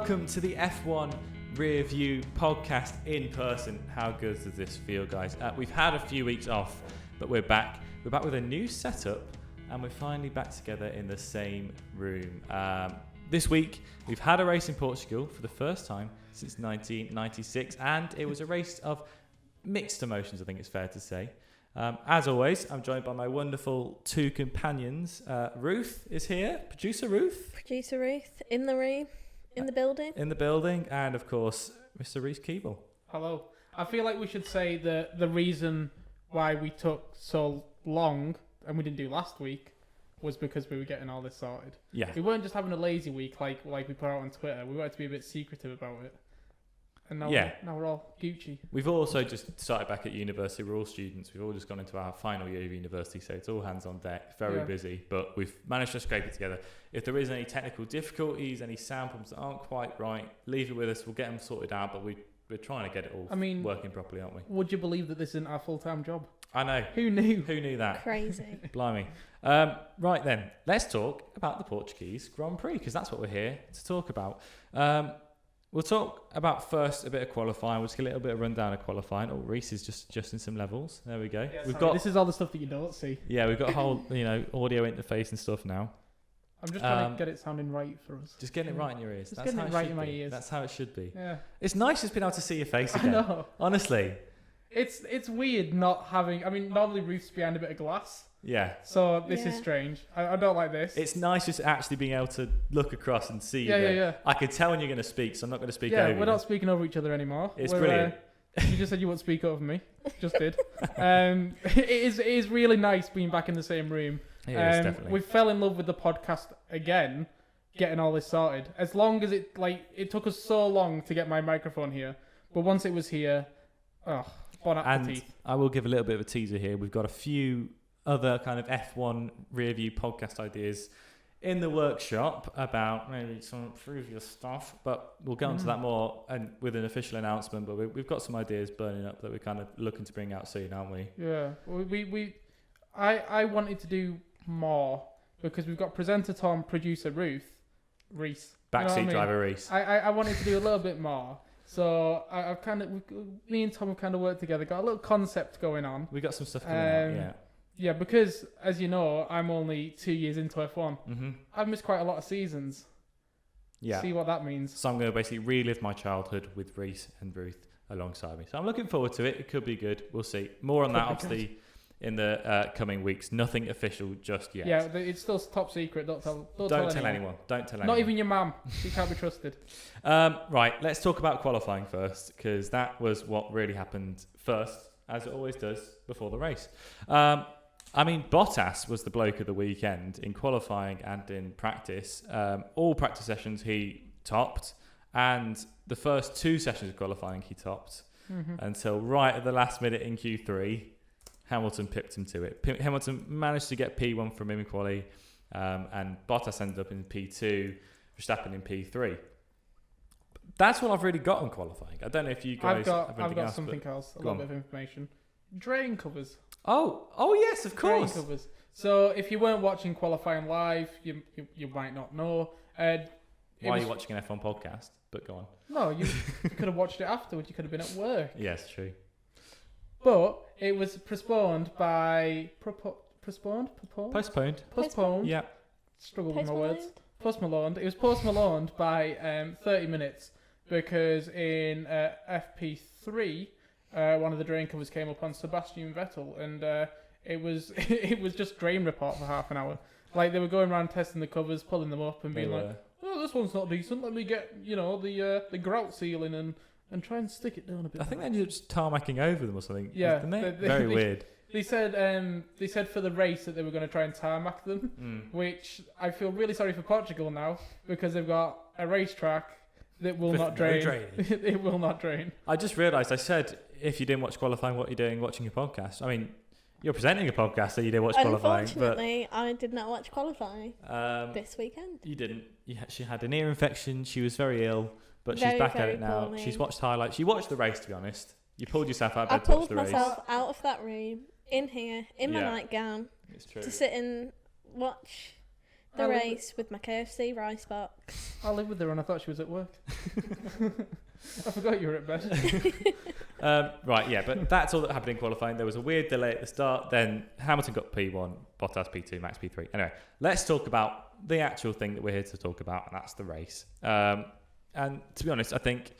welcome to the F1 Rearview podcast in person. How good does this feel, guys? We've had a few weeks off, but we're back. We're back with a new setup, and we're finally back together in the same room. This week, we've had a race in Portugal for the first time since 1996, and it was a race of mixed emotions, I think it's fair to say. As always, I'm joined by my wonderful two companions. Ruth is here, Producer Ruth. Producer Ruth, in the room, in the building. In the building, and of course, Mr. Reese Keeble. Hello. I feel like we should say that the reason why we took so long, and we didn't do last week, was because we were getting all this sorted. Yeah. We weren't just having a lazy week like we put out on Twitter. We wanted to be a bit secretive about it. And now, now we're all Gucci. We've also just started back at university. We're all students. We've all just gone into our final year of university, so it's all hands on deck. Very busy, but we've managed to scrape it together. If there is any technical difficulties, any sound problems that aren't quite right, leave it with us. We'll get them sorted out, but we're trying to get it all working properly, aren't we? Would you believe that this isn't our full-time job? I know. Who knew? Who knew that? Crazy. Blimey. Right then, let's talk about the Portuguese Grand Prix, because that's what we're here to talk about. We'll talk about first a bit of qualifying. We'll just get a little bit of rundown of qualifying. Oh, Reese is just adjusting some levels. There we go. Yeah, this is all the stuff that you don't see. Yeah, we've got a whole audio interface and stuff now. I'm just trying to get it sounding right for us. Just getting it right in your ears. Just getting it right in my ears. That's how it should be. Yeah. It's nice just being able to see your face again. I know. Honestly. It's weird not having... I mean, normally Ruth's behind a bit of glass. Yeah. So this is strange. I don't like this. It's nice just actually being able to look across and see you. Yeah. I can tell when you're going to speak, so I'm not going to speak over you. Yeah, we're not speaking over each other anymore. It's brilliant. You just said you won't speak over me. Just did. It is really nice being back in the same room. It is, definitely. We fell in love with the podcast again, getting all this sorted. As long as it took us so long to get my microphone here, but once it was here, bon appetit. And I will give a little bit of a teaser here. We've got a few other kind of F1 Rearview podcast ideas in the workshop about maybe some previous stuff, but we'll get onto that more and with an official announcement. But we've got some ideas burning up that we're kind of looking to bring out soon, aren't we? Yeah, I wanted to do more because we've got presenter Tom, producer Reese, backseat driver Reese. I wanted to do a little bit more. So me and Tom have kind of worked together, got a little concept going on. We got some stuff coming out, yeah. Yeah, because, as you know, I'm only 2 years into F1. Mm-hmm. I've missed quite a lot of seasons. Yeah. See what that means. So I'm going to basically relive my childhood with Reese and Ruth alongside me. So I'm looking forward to it. It could be good. We'll see. More on that, obviously, in the coming weeks. Nothing official just yet. Yeah, it's still top secret. Don't tell anyone. Don't tell anyone. Not even your mum. She can't be trusted. Right, let's talk about qualifying first, because that was what really happened first, as it always does, before the race. Bottas was the bloke of the weekend in qualifying and in practice. All practice sessions he topped, and the first 2 sessions of qualifying he topped until right at the last minute in Q3, Hamilton pipped him to it. Hamilton managed to get P1 from him in quali, and Bottas ended up in P2, Verstappen in P3. That's what I've really got on qualifying. I don't know if you guys have anything else. I've got something else, a little bit of information. Drain covers. Oh yes, of course. Drain covers. So if you weren't watching qualifying live, you might not know. Why are you watching an F1 podcast? But go on. No, you could have watched it afterwards. You could have been at work. Yes, true. But it was postponed by... Postponed. Yeah. Struggle with my words. Post-Maloned. It was post-Maloned by 30 minutes because in FP3... one of the drain covers came up on Sebastian Vettel, and it was just drain report for half an hour. Like, they were going around testing the covers, pulling them up, and being like, "Oh, this one's not decent. Let me get the grout sealing and try and stick it down a bit." I think they ended up just tarmacking over them or something. Yeah, didn't they? Very weird. They said for the race that they were going to try and tarmac them, which I feel really sorry for Portugal now, because they've got a racetrack that will not drain. It will not drain. I just realised I said, if you didn't watch qualifying, what are you doing watching a podcast? I mean, you're presenting a podcast, so you didn't watch qualifying. Unfortunately, I did not watch qualifying this weekend. You didn't. She had an ear infection. She was very ill, but she's back at it now. Poorly. She's watched highlights. She watched the race, to be honest. You pulled yourself out of bed to watch the race. I pulled myself out of that room, in here, in my nightgown, it's true. to sit and watch the race with my KFC rice box. I lived with her and I thought she was at work. I forgot you were at bed. Right, yeah, but that's all that happened in qualifying. There was a weird delay at the start. Then Hamilton got P1, Bottas P2, Max P3. Anyway, let's talk about the actual thing that we're here to talk about, and that's the race. And to be honest, I think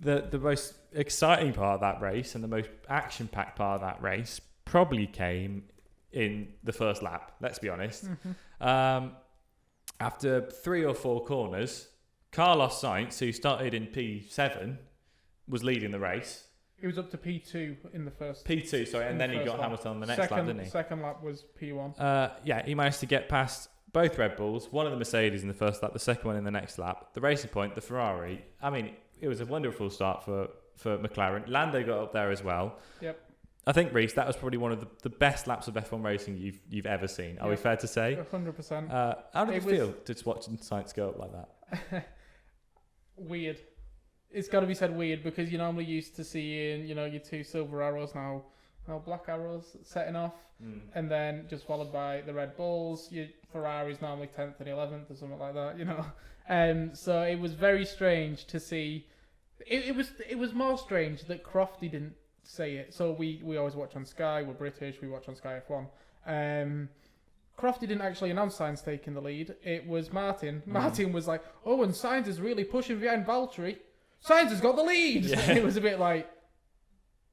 the most exciting part of that race and the most action-packed part of that race probably came in the first lap, let's be honest. After 3 or 4 corners, Carlos Sainz, who started in P7, was leading the race. He was up to P2 in the first... P2, sorry, and then he got Hamilton on the next lap, didn't he? Second lap was P1. Yeah, he managed to get past both Red Bulls, one of the Mercedes in the first lap, the second one in the next lap. The Racing Point, the Ferrari, I mean, it was a wonderful start for McLaren. Lando got up there as well. Yep. I think, Reece, that was probably one of the best laps of F1 racing you've ever seen. Are we fair to say? 100%. How did it feel just watching Sainz go up like that? Weird. It's got to be said weird because you're normally used to seeing, your 2 silver arrows now black arrows setting off, and then just followed by the Red Bulls. Your Ferrari's normally 10th and 11th or something like that, So it was very strange to see. It was more strange that Crofty didn't say it. So we always watch on Sky. We're British. We watch on Sky F1. Crofty didn't actually announce Sainz taking the lead. It was Martin. Martin was like, "Oh, and Sainz is really pushing behind Valtteri. Sainz has got the lead." Yeah. It was a bit like,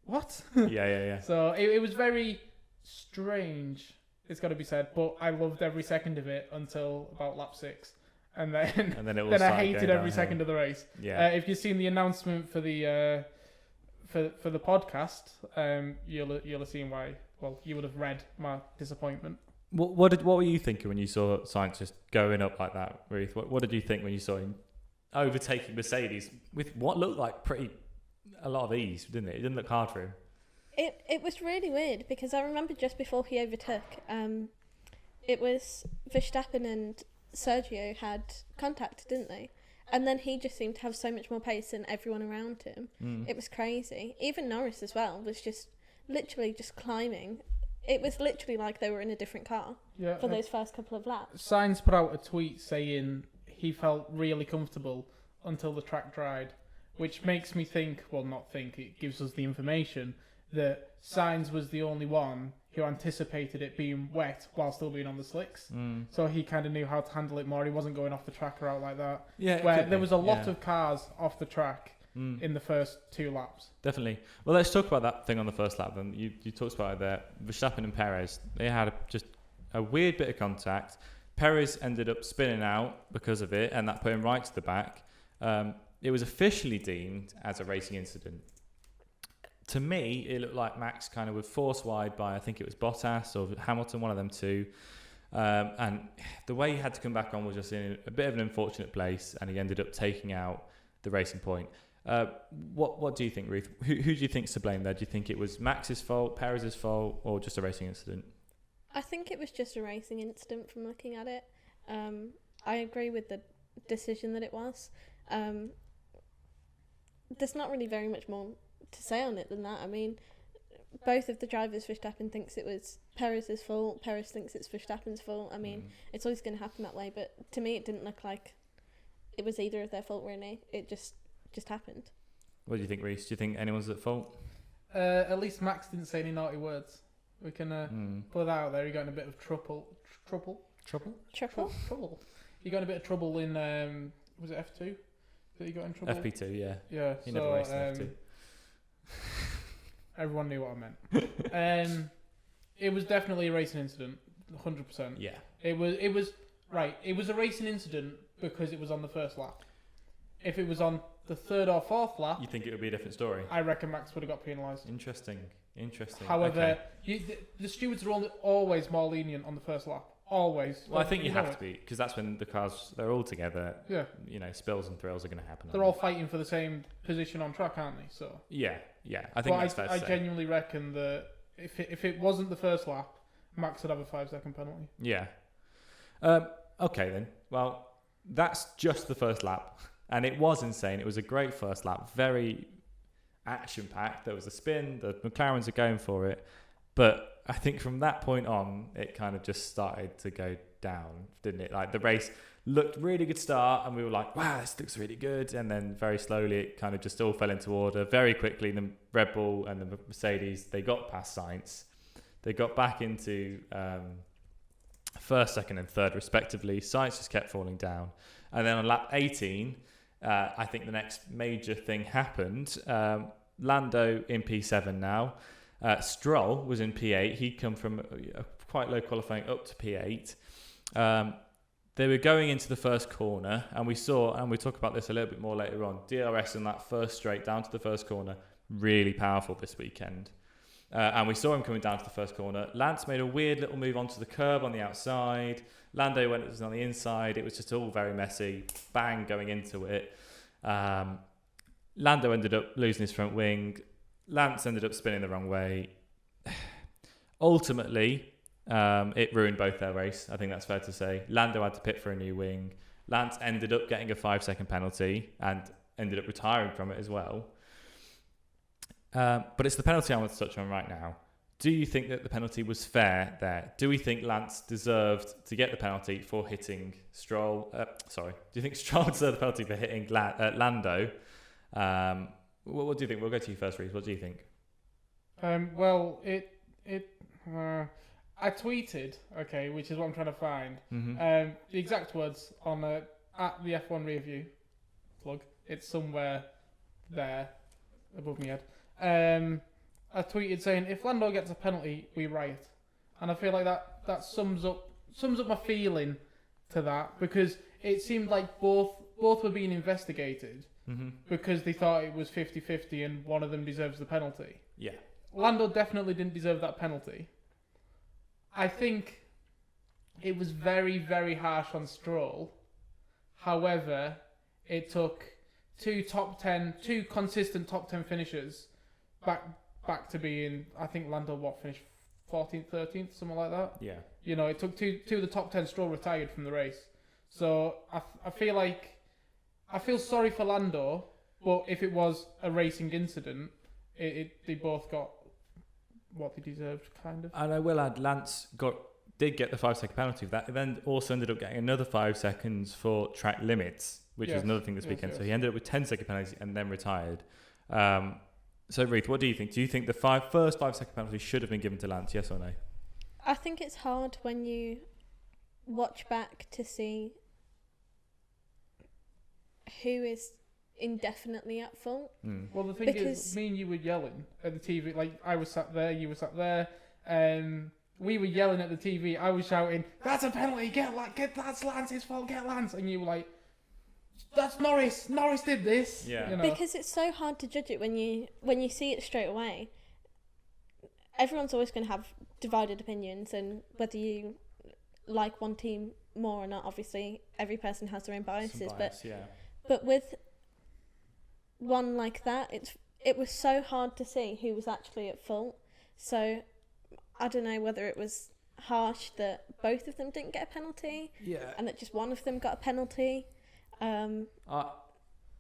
what? Yeah. So it was very strange, it's got to be said, but I loved every second of it until about lap 6. And then it I hated every second of the race. Yeah. If you've seen the announcement for the for the podcast, you'll have seen why. Well, you would have read my disappointment. What were you thinking when you saw Sainz just going up like that, Ruth? What did you think when you saw him overtaking Mercedes with what looked like a lot of ease, didn't it? It didn't look hard for him. It was really weird because I remember just before he overtook, it was Verstappen and Sergio had contact, didn't they? And then he just seemed to have so much more pace than everyone around him. It was crazy. Even Norris as well was just literally just climbing. It was literally like they were in a different car for those first couple of laps. Sainz put out a tweet saying he felt really comfortable until the track dried, which makes me think, well, not think, it gives us the information that Sainz was the only one who anticipated it being wet while still being on the slicks. So he kind of knew how to handle it more. He wasn't going off the track or out like that. Yeah, where there was a lot of cars off the track in the first 2 laps. Definitely. Well, let's talk about that thing on the first lap then. You talked about it there. Verstappen and Perez, they had just a weird bit of contact. Perez ended up spinning out because of it, and that put him right to the back. It was officially deemed as a racing incident. To me, it looked like Max kind of was forced wide by, I think it was Bottas or Hamilton, one of them two. And the way he had to come back on was just in a bit of an unfortunate place, and he ended up taking out the Racing Point. What do you think, Ruth? Who do you think's to blame there? Do you think it was Max's fault, Perez's fault, or just a racing incident? I think it was just a racing incident from looking at it. I agree with the decision that it was. There's not really very much more to say on it than that. I mean, both of the drivers, Verstappen thinks it was Perez's fault, Perez thinks it's Verstappen's fault. I mean, it's always going to happen that way, but to me it didn't look like it was either of their fault, really. It just happened. What do you think, Reece? Do you think anyone's at fault? At least Max didn't say any naughty words. We can put that out there. He got in a bit of trouble. He got in a bit of trouble in, was it F2? That he got in trouble? FP2, yeah. Yeah, he never raced in F2. Everyone knew what I meant. It was definitely a racing incident, 100%. Yeah. It was right. It was a racing incident because it was on the first lap. If it was on the 3rd or 4th lap, you think it would be a different story? I reckon Max would have got penalised. Interesting. However, the stewards are always more lenient on the first lap. Always. Well, I think you have to be, because that's when the cars, they're all together. Yeah. Spills and thrills are going to happen. They're all fighting for the same position on track, aren't they? So. Yeah. I think that's fair to say. I genuinely reckon that if it wasn't the first lap, Max would have a 5-second penalty. Yeah. Okay then. Well, that's just the first lap, and it was insane. It was a great first lap, very action-packed. There was a spin. The McLarens are going for it, but I think from that point on, it kind of just started to go down, didn't it? Like the race looked really good start, and we were like, wow, this looks really good. And then very slowly, it kind of just all fell into order. Very quickly, the Red Bull and the Mercedes, they got past Sainz. They got back into first, second, and third, respectively. Sainz just kept falling down. And then on lap 18, I think the next major thing happened. Lando in P7 now. Stroll was in P8. He'd come from a quite low qualifying up to P8. They were going into the first corner, and we saw, and we talk about this a little bit more later on, DRS in that first straight down to the first corner, really powerful this weekend. And we saw him coming down to the first corner. Lance made a weird little move onto the curb on the outside. Lando went on the inside. It was just all very messy. Bang, going into it. Lando ended up losing his front wing. Lance ended up spinning the wrong way. Ultimately, it ruined both their race. I think that's fair to say. Lando had to pit for a new wing. Lance ended up getting a 5-second penalty and ended up retiring from it as well. But it's the penalty I want to touch on right now. Do you think that the penalty was fair there? Do we think Lance deserved to get the penalty for hitting Stroll? Do you think Stroll deserved the penalty for hitting Lando? What do you think? We'll go to you first, Reese. What do you think? Well, I tweeted, okay, which is what I'm trying to find. Mm-hmm. The exact words on at the F1 Rearview plug. It's somewhere there above my head. I tweeted saying, if Lando gets a penalty, we riot. And I feel like that sums up my feeling to that, because it seemed like both were being investigated because they thought it was 50-50 and one of them deserves the penalty. Yeah. Lando definitely didn't deserve that penalty. I think it was very, very harsh on Stroll. However, it took two consistent top 10 finishers back to being, I think Lando finished 14th, 13th, something like that. Yeah. You know, it took two of the top 10. Stroll retired from the race. So I feel sorry for Lando, but if it was a racing incident, they both got what they deserved, kind of. And I will add, Lance did get the 5-second penalty for that. He then also ended up getting another 5 seconds for track limits, which was another thing this weekend. Yes. So he ended up with 10-second penalty and then retired. So, Ruth, what do you think? Do you think the first 5-second penalty should have been given to Lance, yes or no? I think it's hard when you watch back to see who is indefinitely at fault. Well, the thing is, me and you were yelling at the TV. Like, I was sat there, you were sat there. We were yelling at the TV. I was shouting, "That's a penalty! That's Lance's fault! Get Lance!" And you were like, "That's Norris! Norris did this!" Yeah. You know? Because it's so hard to judge it when you see it straight away. Everyone's always going to have divided opinions, and whether you like one team more or not, obviously every person has their own biases. But with one like that, it was so hard to see who was actually at fault. So I don't know whether it was harsh that both of them didn't get a penalty, and that just one of them got a penalty. It's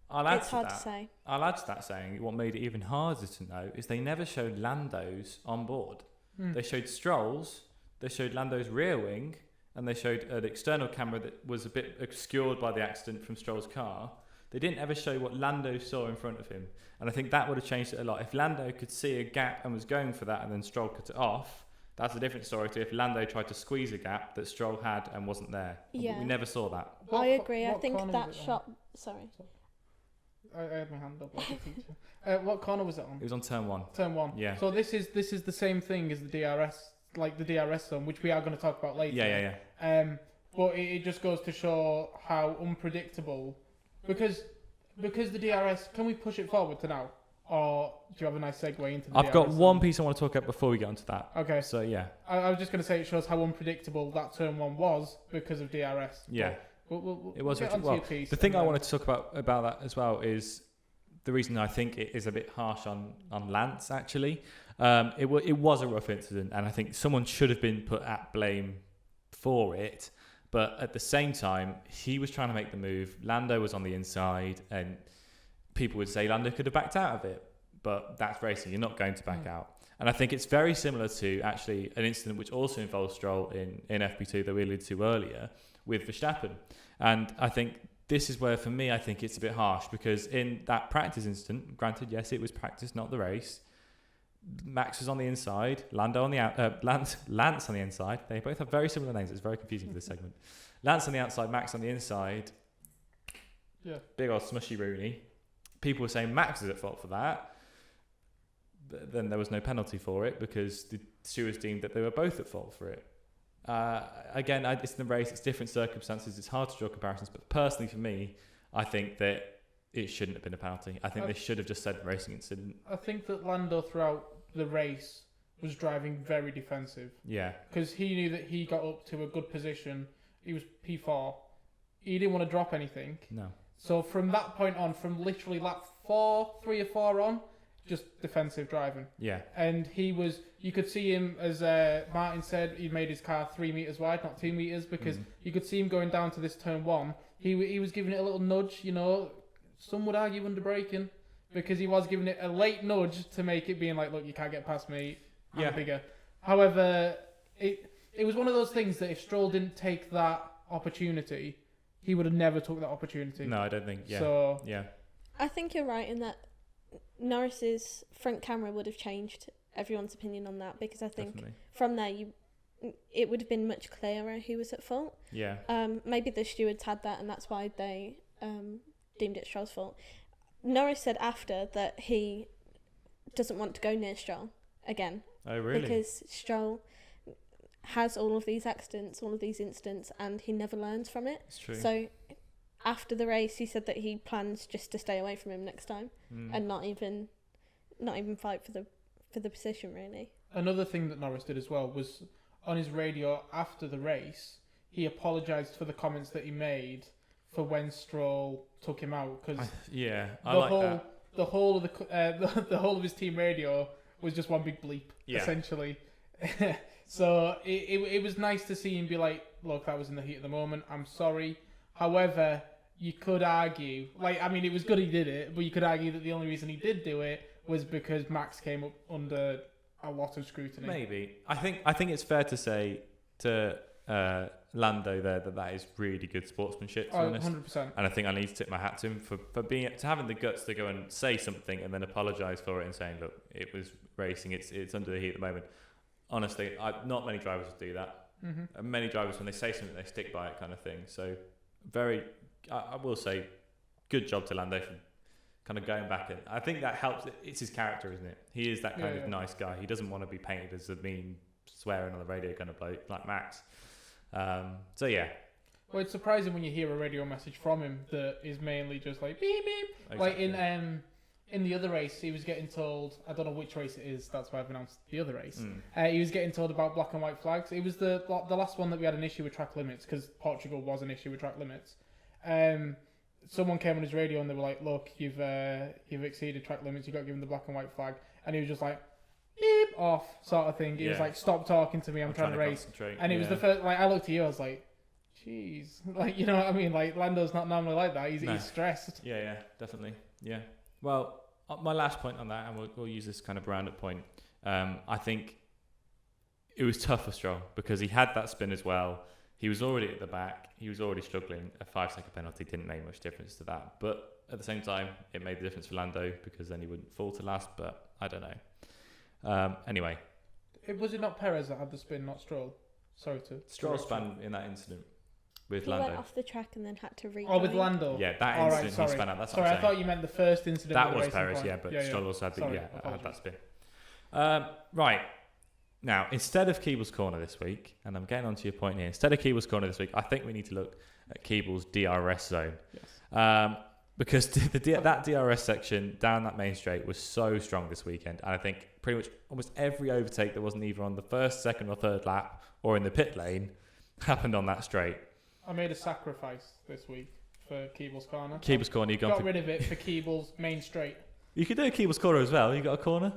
hard to say. I'll add to that saying what made it even harder to know is they never showed Lando's on board. They showed Stroll's, they showed Lando's rear wing, and they showed an external camera that was a bit obscured by the accident from Stroll's car. They didn't ever show what Lando saw in front of him. And I think that would have changed it a lot. If Lando could see a gap and was going for that and then Stroll cut it off, that's a different story to if Lando tried to squeeze a gap that Stroll had and wasn't there. Yeah. We never saw that. I agree. I think that shot... Sorry. I had my hand up like a teacher. What corner was it on? It was on turn 1. Turn 1. Yeah. So this is the same thing as the DRS, like the DRS zone, which we are going to talk about later. Yeah. But it just goes to show how unpredictable, because the DRS. Can we push it forward to now, or do you have a nice segue into the I've DRS got zone? one piece I want to talk about before we get onto that. Okay. So yeah. I was just going to say it shows how unpredictable that turn 1 was because of DRS. Yeah. It was get well. The thing I wanted to talk about that as well is the reason I think it is a bit harsh on Lance. Actually, it was a rough incident, and I think someone should have been put at blame for it. But at the same time, he was trying to make the move. Lando was on the inside, and people would say Lando could have backed out of it. But that's racing. You're not going to back out. And I think it's very similar to actually an incident which also involves Stroll in FP2 that we alluded to earlier with Verstappen. And I think this is where, for me, I think it's a bit harsh because in that practice incident, granted, yes, it was practice, not the race. Max was on the inside, Lance on the inside. They both have very similar names. It's very confusing for this segment. Lance on the outside, Max on the inside. Yeah. Big old smushy Rooney. People were saying Max is at fault for that. But then there was no penalty for it because the stewards deemed that they were both at fault for it. Again, it's in the race, it's different circumstances, it's hard to draw comparisons, but personally for me, I think that it shouldn't have been a penalty. I think they should have just said racing incident. I think that Lando throughout the race was driving very defensive. Yeah. Because he knew that he got up to a good position. He was P4. He didn't want to drop anything. No. So from that point on, from literally lap 3 or 4 on, just defensive driving. Yeah. And you could see him, as Martin said, he made his car 3 meters wide, not 2 meters, because you could see him going down to this turn 1. He was giving it a little nudge, some would argue under braking, because he was giving it a late nudge to make it being like, look, you can't get past me, I'm bigger. However, it was one of those things that if Stroll didn't take that opportunity, he would have never took that opportunity. No, I don't think, So, I think you're right in that Norris's front camera would have changed everyone's opinion on that, because I think from there it would have been much clearer who was at fault. Yeah. Maybe the stewards had that and that's why they deemed it Stroll's fault. Norris said after that he doesn't want to go near Stroll again. Oh, really? Because Stroll has all of these accidents, all of these incidents, and he never learns from it. It's true. So after the race, he said that he plans just to stay away from him next time and not even fight for the position, really. Another thing that Norris did as well was on his radio after the race, he apologised for the comments that he made for when Stroll took him out, because the whole of his team radio was just one big bleep, essentially. So it was nice to see him be like, look, that was in the heat of the moment, I'm sorry. However, you could argue, it was good he did it, but you could argue that the only reason he did do it was because Max came up under a lot of scrutiny. Maybe. I think it's fair to say to Lando there that is really good sportsmanship, to be honest. 100%. And I think I need to tip my hat to him for having the guts to go and say something and then apologise for it and saying, look, it was racing, it's under the heat at the moment. Honestly, not many drivers would do that. Mm-hmm. Many drivers, when they say something, they stick by it, kind of thing. So I will say, good job to Lando for kind of going back. And I think that helps. It's his character, isn't it? He is that kind of nice guy. He doesn't want to be painted as a mean, swearing on the radio kind of bloke like Max. So yeah. Well, it's surprising when you hear a radio message from him that is mainly just like beep beep. Exactly. Like in the other race, he was getting told, I don't know which race it is, that's why I've announced the other race. He was getting told about black and white flags. It was the last one that we had an issue with track limits, because Portugal was an issue with track limits. Someone came on his radio and they were like, look, you've exceeded track limits, you got given the black and white flag. And he was just like, beep, off, sort of thing. He was like, stop talking to me, I'm trying to race. And it was the first, I looked at you, I was like, jeez. You know what I mean? Lando's not normally like that. He's stressed. Yeah, definitely. Yeah. Well, my last point on that, and we'll use this kind of roundup point. I think it was tough for Stroll because he had that spin as well. He was already at the back. He was already struggling. A 5-second penalty didn't make much difference to that. But at the same time, it made the difference for Lando because then he wouldn't fall to last. But I don't know. Anyway. Was it not Perez that had the spin, not Stroll? Sorry to... Stroll spun in that incident. With he Lando. went off the track and then had to rejoin. Oh, with Lando? Yeah, that incident he spun out. That's what I'm saying. I thought you meant the first incident. That was Perez, yeah, but Stroll also had that spin. Right. Now, instead of Keeble's Corner this week, and I'm getting onto your point here, instead of Keeble's Corner this week, I think we need to look at Keeble's DRS zone. Yes. Because that DRS section down that main straight was so strong this weekend, and I think pretty much almost every overtake that wasn't either on the first, second, or third lap, or in the pit lane, happened on that straight. I made a sacrifice this week for Keeble's Corner. Keeble's Corner, you got rid of it for Keeble's main straight. You could do a Keeble's Corner as well. You got a corner?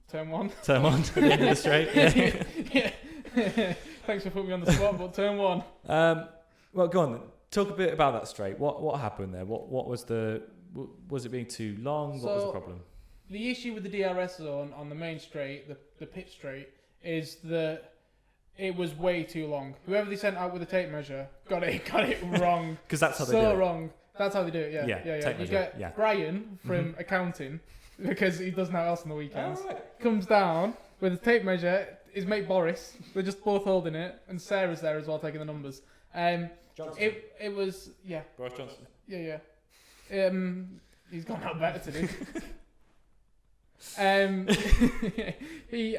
Turn one to the end of the straight. Yeah. Thanks for putting me on the spot, but turn one. Well, go on then. Talk a bit about that straight. What happened there? What was was it being too long? What was the problem? the issue with the DRS zone on the main straight, the pit straight, is that it was way too long. Whoever they sent out with the tape measure got it wrong. Because that's how they so do it. wrong. That's how they do it. Yeah. Tape You measure, get Brian from accounting, because he does nothing else on the weekends. Oh, right. Comes down with a tape measure. His mate Boris. They're just both holding it, and Sarah's there as well taking the numbers. Johnson. It was Boris Johnson. Yeah. He's got no better to do. He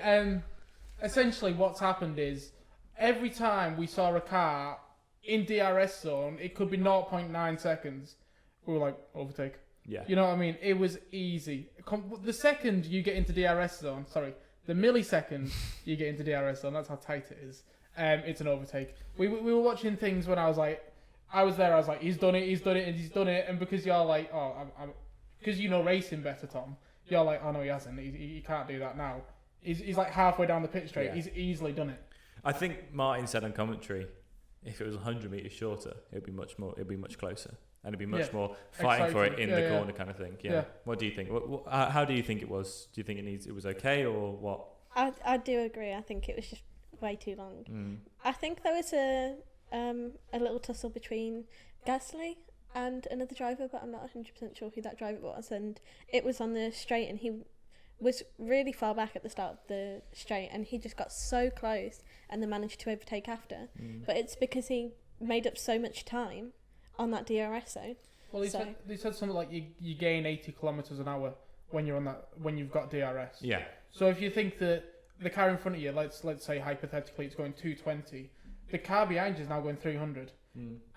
essentially what's happened is every time we saw a car in DRS zone, it could be 0.9 seconds. We were like, overtake. Yeah. You know what I mean? It was easy. The second you get into DRS zone, the millisecond you get into DRS zone, that's how tight it is. It's an overtake. We were watching things when I was like, he's done it, and because you're like, because you know racing better, Tom, you're like, oh no, he hasn't. He can't do that now. He's like halfway down the pit straight. Yeah. He's easily done it. I think Martin said on commentary, if it was 100 meters shorter, it'd be much closer, and it'd be much more fighting for it in the corner kind of thing. Yeah. What do you think? How do you think it was? Do you think it was okay, or what? I do agree. I think it was just way too long. I think there was a little tussle between Gasly and another driver, but I'm not 100% sure who that driver was, and it was on the straight, and he was really far back at the start of the straight, and he just got so close and then managed to overtake after. But it's because he made up so much time on that DRS zone. Well, they said something like you gain 80 kilometers an hour when you've got DRS. Yeah. So if you think that the car in front of you, let's say hypothetically it's going 220, the car behind you is now going 300.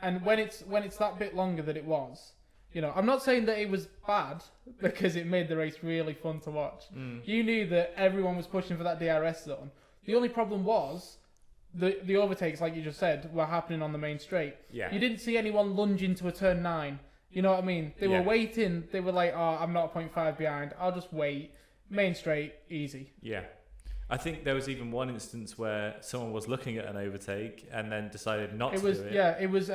And when it's that bit longer than it was, you know, I'm not saying that it was bad, because it made the race really fun to watch. You knew that everyone was pushing for that DRS zone. The only problem was the overtakes, like you just said, were happening on the main straight. Yeah. You didn't see anyone lunge into a turn 9. You know what I mean? They were waiting. They were like, oh, I'm not 0.5 behind. I'll just wait. Main straight, easy. Yeah. I think there was even one instance where someone was looking at an overtake and then decided not to do it. Yeah, it was...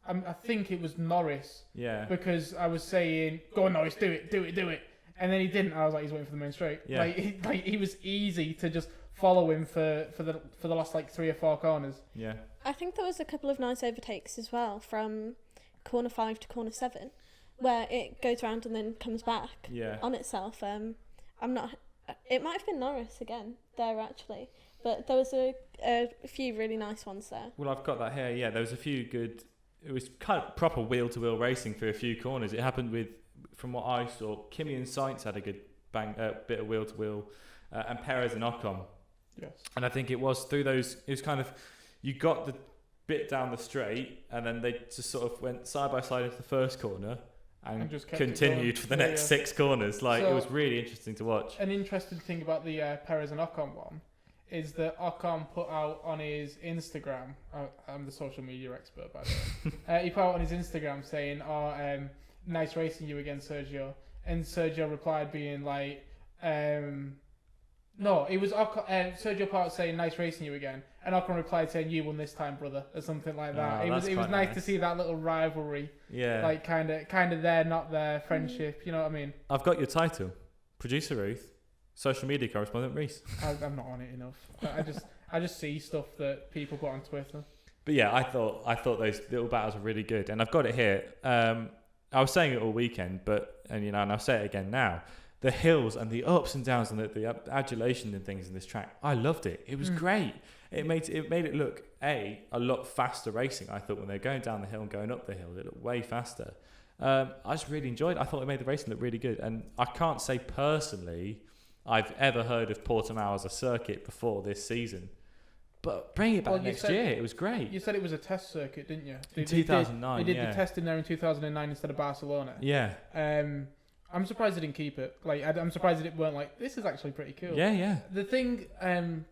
I think it was Norris. Yeah. Because I was saying, go on Norris, do it. And then he didn't. I was like, he's waiting for the main straight. Yeah. He was easy to just follow him for the last like 3 or 4 corners. Yeah. I think there was a couple of nice overtakes as well from corner 5 to corner 7, where it goes around and then comes back on itself. It might have been Norris again there actually, but there was a few really nice ones there. Well, I've got that here. Yeah, there was a few good. It was kind of proper wheel-to-wheel racing through a few corners. It happened with, from what I saw, Kimi and Sainz had a good bit of wheel-to-wheel, and Perez and Ocon. Yes. And I think it was through those. It was kind of, you got the bit down the straight, and then they just sort of went side by side into the first corner and just continued for the next 6 corners. Like, it was really interesting to watch. An interesting thing about the Perez and Ocon one is that Ocon put out on his Instagram, I'm the social media expert by the way, he put out on his Instagram saying, nice racing you again, Sergio. And Sergio replied being like, no, it was Ocon, Sergio put out saying, nice racing you again. And Ocon replied saying, you won this time, brother, or something like that. It was nice to see that little rivalry. Yeah. Like, kind of there, not there, friendship, you know what I mean? I've got your title. Producer Ruth. Social media correspondent Reese. I'm not on it enough. I just see stuff that people put on Twitter. But yeah, I thought those little battles were really good, and I've got it here. I was saying it all weekend, and I'll say it again now. The hills and the ups and downs and the adulation and things in this track, I loved it. It was great. It made it look a lot faster racing. I thought when they're going down the hill and going up the hill, it looked way faster. I just really enjoyed it. I thought it made the racing look really good, and I can't say personally I've ever heard of Portimao as a circuit before this season. But bring it back next year. It was great. You said it was a test circuit, didn't you? In 2009, They did the testing there in 2009 instead of Barcelona. Yeah. I'm surprised they didn't keep it. Like, I'm surprised it weren't like, this is actually pretty cool. Yeah. The thing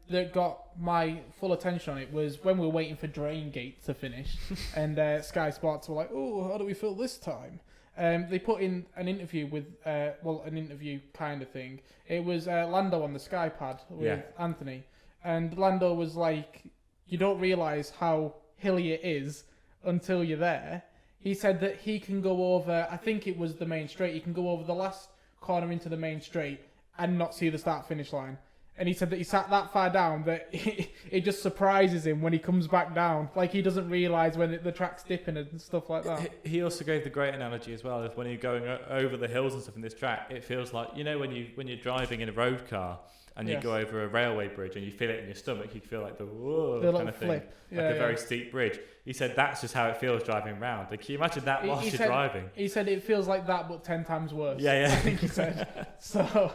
that got my full attention on it was when we were waiting for Drain Gate to finish, and Sky Sports were like, oh, how do we feel this time? They put in an interview with, an interview kind of thing. It was Lando on the Sky Pad with Anthony. And Lando was like, you don't realise how hilly it is until you're there. He said that he can go over, I think it was the main straight, he can go over the last corner into the main straight and not see the start-finish line. And he said that he sat that far down that it just surprises him when he comes back down. Like, he doesn't realise when the track's dipping and stuff like that. He also gave the great analogy as well, of when you're going over the hills and stuff in this track, it feels like, you know, when you're driving in a road car and you go over a railway bridge and you feel it in your stomach, you feel like the whoa kind of flip. Thing, like a very steep bridge. He said that's just how it feels driving round. Like, can you imagine that whilst you're driving? He said it feels like that, but 10 times worse. Yeah. I think he said. So,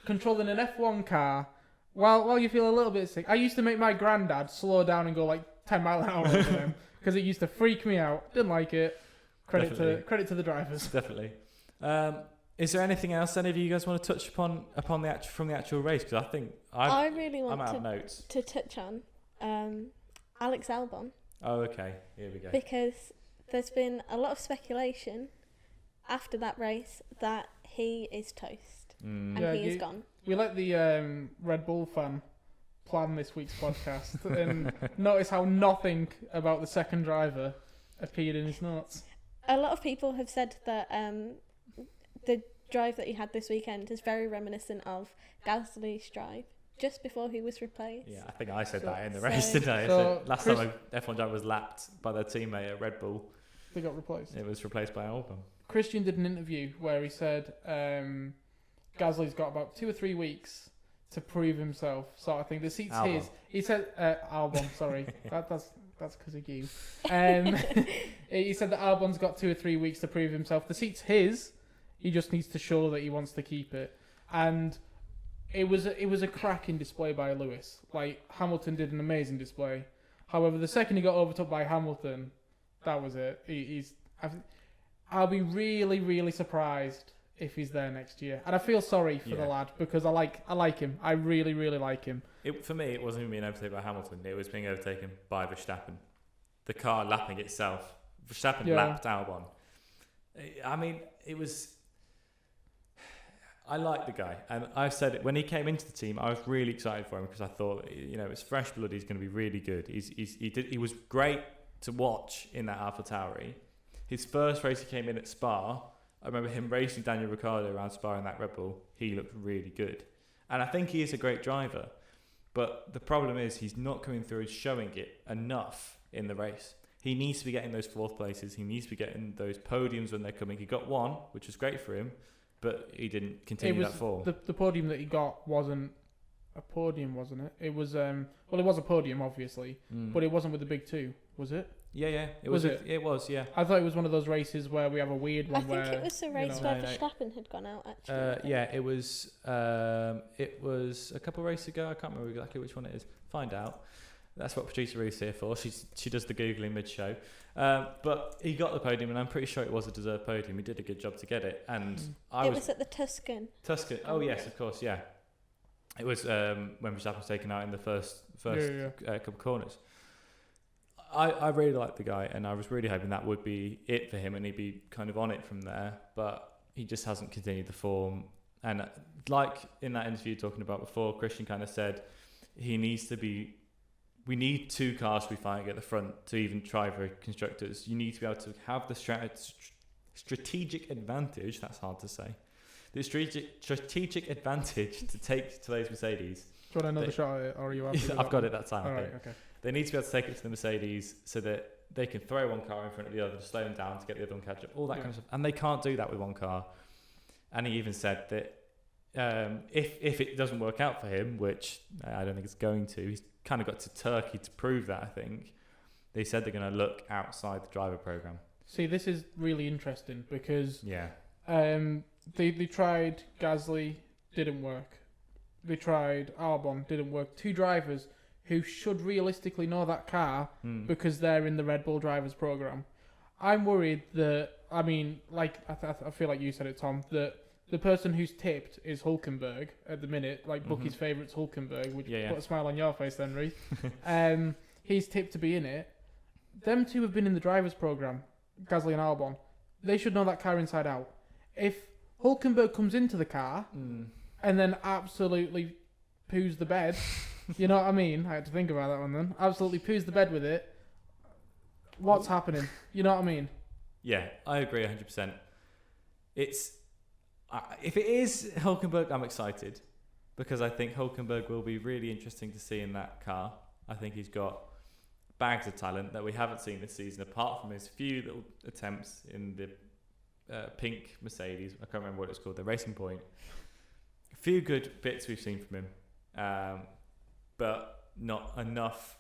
controlling an F1 car while you feel a little bit sick. I used to make my granddad slow down and go like 10 mile an hour over them because it used to freak me out. Didn't like it. Credit to the drivers. Definitely. Is there anything else any of you guys want to touch upon from the actual race? Because I think I really want to touch on Alex Albon. Oh, okay. Here we go. Because there's been a lot of speculation after that race that he is toast and he is gone. We let the Red Bull fan plan this week's podcast and notice how nothing about the second driver appeared in his notes. A lot of people have said that the drive that he had this weekend is very reminiscent of Gasly's drive just before he was replaced. Yeah, I think I said that in the race, didn't I? So last time a F1 driver was lapped by their teammate at Red Bull, they got replaced. It was replaced by Albon. Christian did an interview where he said Gasly's got about 2 or 3 weeks to prove himself. So I think the seat's Albon. his. He said Albon, sorry, that's because of you. He said that Albon's got 2 or 3 weeks to prove himself. The seat's his. He just needs to show that he wants to keep it. And it was a cracking display by Lewis. Like, Hamilton did an amazing display. However, the second he got overtook by Hamilton, that was it. I'll be really, really surprised if he's there next year. And I feel sorry for the lad because I like him. I really, really like him. For me, it wasn't even being overtaken by Hamilton. It was being overtaken by Verstappen. The car lapping itself. Verstappen lapped Albon. I mean, it was... I like the guy, and I've said it when he came into the team. I was really excited for him because I thought, you know, it's fresh blood. He's going to be really good. He was great to watch in that AlphaTauri. His first race, he came in at Spa. I remember him racing Daniel Ricciardo around Spa in that Red Bull. He looked really good, and I think he is a great driver. But the problem is he's not coming through and showing it enough in the race. He needs to be getting those 4th places. He needs to be getting those podiums when they're coming. He got 1, which was great for him. But he didn't continue that form. The podium that he got wasn't a podium, wasn't it? It was it was a podium, obviously, but it wasn't with the big 2, was it? Yeah. It was, yeah. I thought it was one of those races where we have a weird one. I think it was the race where Verstappen had gone out, actually. Yeah, it was a couple of races ago. I can't remember exactly which one it is. Find out. That's what producer Ruth's here for. She does the Googling mid-show. But he got the podium, and I'm pretty sure it was a deserved podium. He did a good job to get it. And it was at the Tuscan. Oh, yes, of course, yeah. It was when Verstappen was taken out in the first couple of corners. I really liked the guy, and I was really hoping that would be it for him, and he'd be kind of on it from there. But he just hasn't continued the form. And like in that interview talking about before, Christian kind of said he needs to be... We need 2 cars to be fighting at the front to even try for constructors. You need to be able to have the strategic advantage. That's hard to say. The strategic advantage to take to those Mercedes. Do you want another shot at it, or are you happy? I've got it that time. All right, okay. They need to be able to take it to the Mercedes so that they can throw one car in front of the other to slow them down to get the other one catch up. All that kind of stuff, and they can't do that with one car. And he even said that if it doesn't work out for him, which I don't think it's going to, he's kind of got to Turkey to prove that. I think they said they're going to look outside the driver program. See, this is really interesting because they tried Gasly, didn't work. They tried Albon, didn't work. 2 drivers who should realistically know that car because they're in the Red Bull drivers program. I'm worried that, I mean, like I feel like you said it, Tom, that the person who's tipped is Hülkenberg at the minute. Like, Bookie's favourite's Hülkenberg, which put a smile on your face then, Reece. He's tipped to be in it. Them 2 have been in the drivers' programme, Gasly and Albon. They should know that car inside out. If Hülkenberg comes into the car and then absolutely poos the bed, you know what I mean? I had to think about that one then. Absolutely poos the bed with it. What's happening? You know what I mean? Yeah, I agree 100%. If it is Hulkenberg, I'm excited because I think Hulkenberg will be really interesting to see in that car. I think he's got bags of talent that we haven't seen this season, apart from his few little attempts in the pink Mercedes. I can't remember what it's called, the Racing Point. A few good bits we've seen from him, but not enough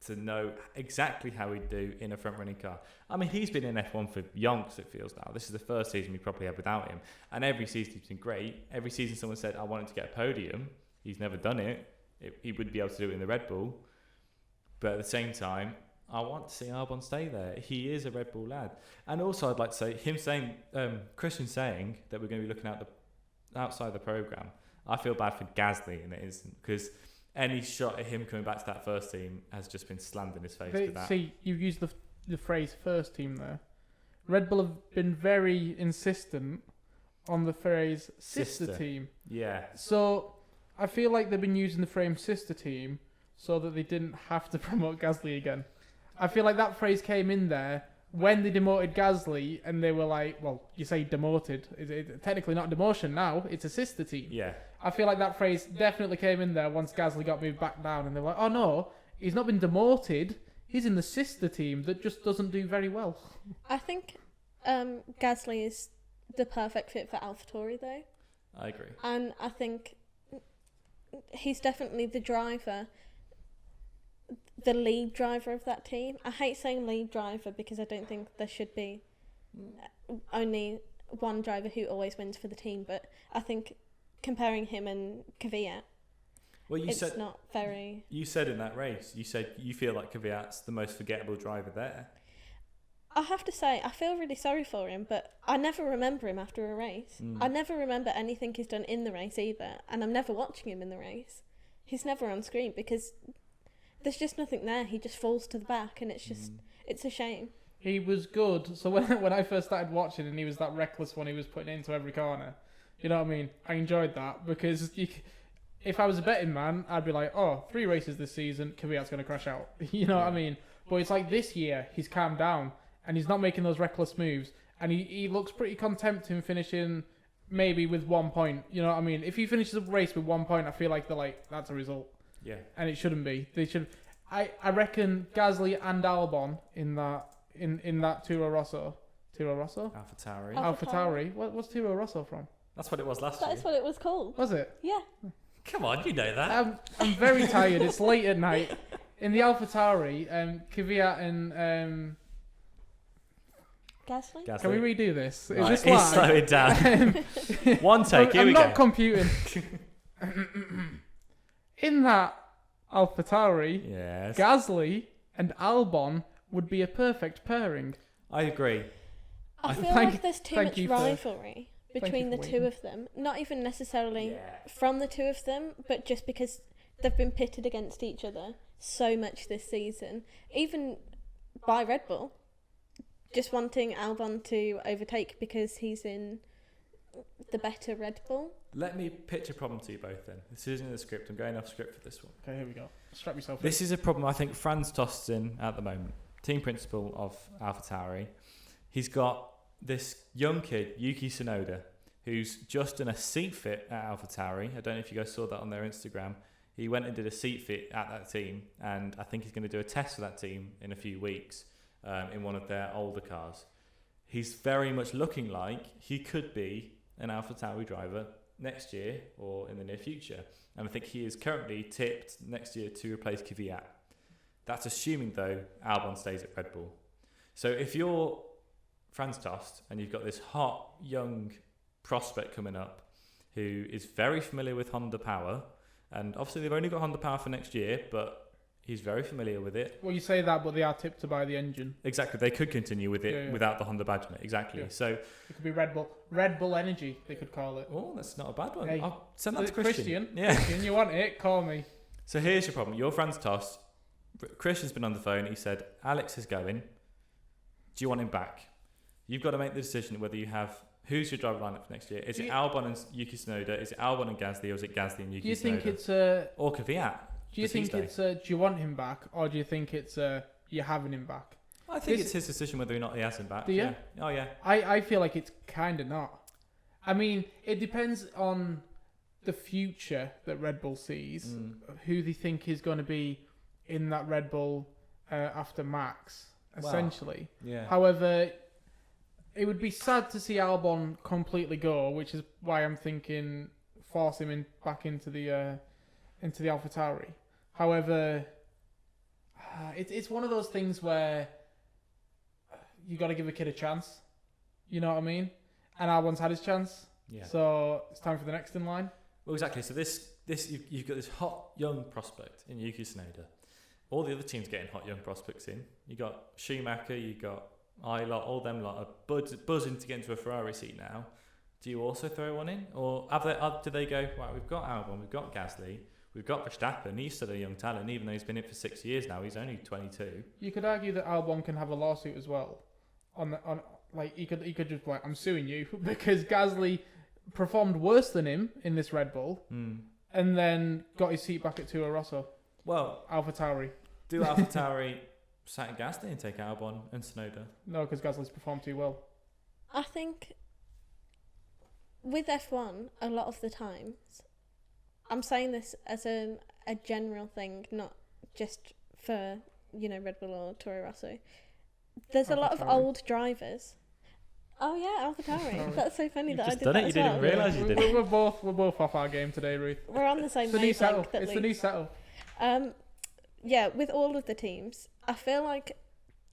to know exactly how he'd do in a front-running car. I mean, he's been in F1 for yonks, it feels now. This is the first season we probably have without him. And every season he's been great. Every season someone said, I wanted to get a podium. He's never done it. He would be able to do it in the Red Bull. But at the same time, I want to see Albon stay there. He is a Red Bull lad. And also I'd like to say, Christian saying that we're going to be looking outside the programme. I feel bad for Gasly in it instant because any shot at him coming back to that first team has just been slammed in his face with that. See, you've used the phrase first team there. Red Bull have been very insistent on the phrase sister team. Yeah. So I feel like they've been using the phrase sister team so that they didn't have to promote Gasly again. I feel like that phrase came in there when they demoted Gasly and they were like, well, you say demoted. It's technically not demotion now, it's a sister team. Yeah. I feel like that phrase definitely came in there once Gasly got moved back down and they were like, oh no, he's not been demoted, he's in the sister team that just doesn't do very well. I think Gasly is the perfect fit for AlphaTauri though. I agree. And I think he's definitely the driver, the lead driver of that team. I hate saying lead driver because I don't think there should be only one driver who always wins for the team, but I think comparing him and Kvyat, it's not very... You said in that race, you said you feel like Kvyat's the most forgettable driver there. I have to say, I feel really sorry for him, but I never remember him after a race. I never remember anything he's done in the race either, and I'm never watching him in the race. He's never on screen because there's just nothing there. He just falls to the back, and it's just, it's a shame. He was good. So when I first started watching and he was that reckless one he was putting into every corner, you know what I mean? I enjoyed that because if I was a betting man, I'd be like, oh, 3 races this season, Kvyat's going to crash out. You know what I mean? But it's like this year, he's calmed down and he's not making those reckless moves. And he looks pretty content in finishing maybe with 1 point. You know what I mean? If he finishes a race with 1 point, I feel like they're like, that's a result. Yeah. And it shouldn't be. They should. I reckon Gasly and Albon in that Toro Rosso. AlphaTauri. AlphaTauri. What's Toro Rosso from? That's what it was last year. That's what it was called. Was it? Yeah. Come on, you know that. I'm very tired. It's late at night. In the AlphaTauri, Kvyat and Gasly? Can we redo this? Right, Is this slow it down. One take. Here we go. I'm not computing. In that AlphaTauri, yes, Gasly and Albon would be a perfect pairing. I agree. I feel like there's too much rivalry between the two of them. Not even necessarily from the two of them, but just because they've been pitted against each other so much this season. Even by Red Bull. Just wanting Albon to overtake because he's in the better Red Bull. Let me pitch a problem to you both then. This isn't in the script. I'm going off script for this one. Okay, here we go. Strap yourself in. This is a problem I think Franz Tost's in at the moment. Team principal of AlphaTauri. He's got this young kid, Yuki Tsunoda, who's just done a seat fit at AlphaTauri. I don't know if you guys saw that on their Instagram. He went and did a seat fit at that team, and I think he's going to do a test for that team in a few weeks in one of their older cars. He's very much looking like he could be an AlphaTauri driver next year or in the near future. And I think he is currently tipped next year to replace Kvyat. That's assuming, though, Albon stays at Red Bull. So if you're Franz Tost and you've got this hot, young prospect coming up who is very familiar with Honda power, and obviously they've only got Honda power for next year, but he's very familiar with it. Well, you say that, but they are tipped to buy the engine. Exactly. They could continue with it without the Honda badge on it. Exactly. Yeah. So it could be Red Bull. Red Bull Energy, they could call it. Oh, that's not a bad one. Hey, I'll send that to Christian. Yeah. Christian, you want it? Call me. So here's your problem. You're Franz Tost. Christian's been on the phone. He said, Alex is going. Do you want him back? You've got to make the decision whether you have... Who's your driver lineup for next year? Is it Albon and Yuki Tsunoda? Is it Albon and Gasly? Or is it Gasly and Yuki Tsunoda? Do you think it's or Kvyat? Do you think it's do you want him back, or do you think it's you're having him back? I think it's his decision whether or not he has him back. Do you? Yeah. Oh yeah. I feel like it's kind of not. I mean, it depends on the future that Red Bull sees, who they think is going to be in that Red Bull after Max, essentially. Wow. Yeah. However, it would be sad to see Albon completely go, which is why I'm thinking force him back into the AlphaTauri. However, it's one of those things where you got to give a kid a chance. You know what I mean? And Albon's had his chance. Yeah. So it's time for the next in line. Well, exactly. So you've got this hot young prospect in Yuki Tsunoda. All the other teams getting hot young prospects in. You got Schumacher, you got Ilott, all them lot are buzzing to get into a Ferrari seat now. Do you also throw one in, or do they go? Right, we've got Albon, we've got Gasly, we've got Verstappen. He's still a young talent, even though he's been in for 6 years now. He's only 22. You could argue that Albon can have a lawsuit as well. He could just be like, I'm suing you because Gasly performed worse than him in this Red Bull, and then got his seat back at Toro Rosso. Well, AlphaTauri. Do AlphaTauri sack Gasly and take Albon and Tsunoda? No, because Gasly's performed too well. I think with F1, a lot of the times, I'm saying this as a general thing, not just for, Red Bull or Toro Rosso. There's a lot of old drivers. Oh yeah, AlphaTauri. That's so funny that I did that as well. You didn't realise you did it. We're both off our game today, Ruth. We're on the same It's the new settle. wavelength. It's the new settle. Yeah, with all of the teams, I feel like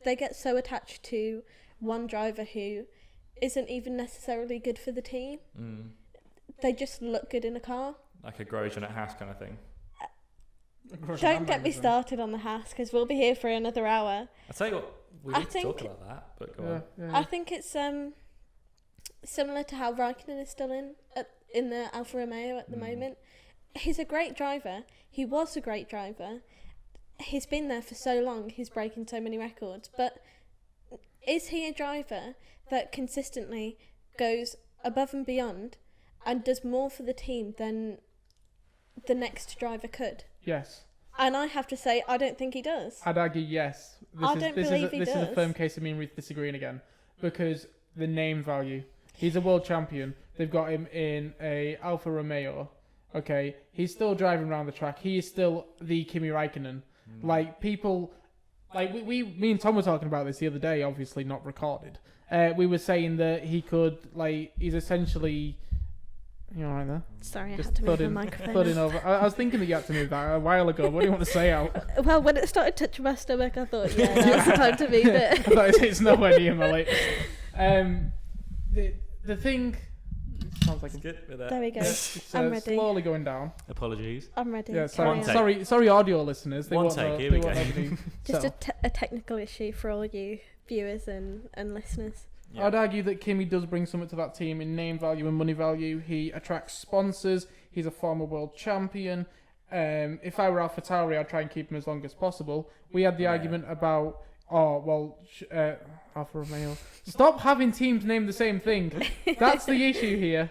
they get so attached to one driver who isn't even necessarily good for the team. They just look good in a car. Like a Grosjean at Haas kind of thing. Don't get me started on the Haas, because we'll be here for another hour. I'll tell you what, we need to talk about that, but go on. Yeah. I think it's similar to how Raikkonen is still in the Alfa Romeo at the moment. He's a great driver. He was a great driver. He's been there for so long. He's breaking so many records. But is he a driver that consistently goes above and beyond and does more for the team than the next driver could? Yes. And I have to say, I don't think he does. I'd argue yes. This is a firm case of me and Ruth disagreeing again, because the name value. He's a world champion. They've got him in a Alfa Romeo. Okay, he's still driving around the track. He is still the Kimi Raikkonen. Like people, like me and Tom were talking about this the other day. Obviously not recorded. We were saying that he could, he's essentially. You all right there? Sorry, I had to move the microphone. Flooding over. I was thinking that you had to move that a while ago. What do you want to say out? Well, when it started touching my stomach, I thought, now's the time to move it. I thought it's nowhere near my latest. The thing sounds like there we go. it's I'm ready. slowly going down. Apologies. I'm ready. Yeah, One take. sorry, audio listeners. They One won't take, know, here we they won't go. know the name. Just So, a technical issue for all you viewers and listeners. Yeah. I'd argue that Kimi does bring something to that team in name value and money value. He attracts sponsors. He's a former world champion. If I were AlphaTauri, I'd try and keep him as long as possible. We had the argument about, Alfa Romeo. Stop having teams name the same thing. That's the issue here.